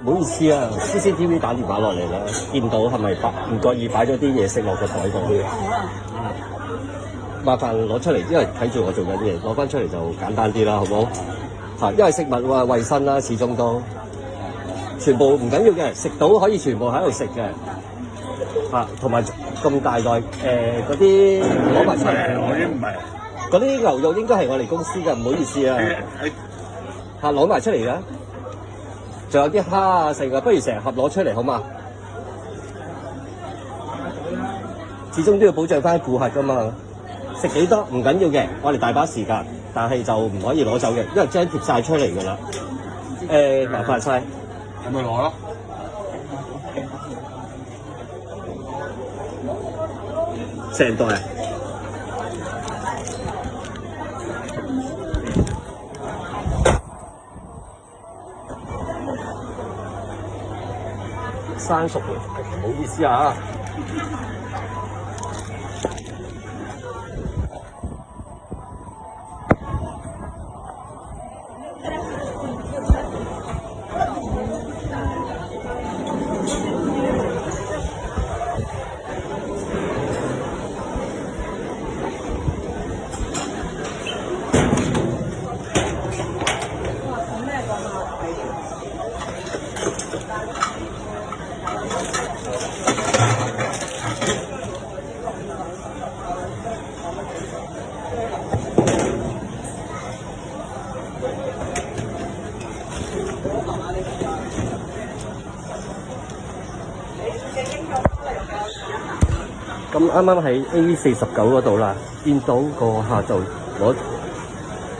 唔好意思啊，CCTV 打電話落嚟啦，見到係咪唔覺意擺咗啲嘢食落個台度？麻煩攞出嚟，因為睇住我做緊嘢，攞翻出嚟就簡單啲啦，好唔好？嚇，因為食物話衞生啦，始終都全部唔緊要嘅，食到可以全部喺度食嘅。嚇，同埋咁大袋嗰啲攞埋出嚟，我啲唔係。嗰啲牛肉應該係我哋公司嘅，唔好意思啊。嚇，攞埋出嚟啦！仲有啲蝦啊，剩啊，不如成盒攞出嚟好嘛？始終都要保障翻顧客噶嘛。食幾多唔緊要嘅，我哋大把時間，但係就唔可以攞走嘅，因為將貼晒出嚟㗎啦。麻煩晒，咁咪攞咯。成袋啊！生熟嘅，唔好意思啊。咁啱啱喺 A49嗰度啦，見到個客就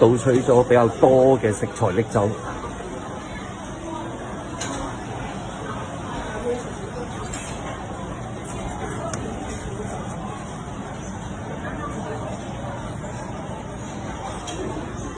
倒取咗比較多嘅食材拎走。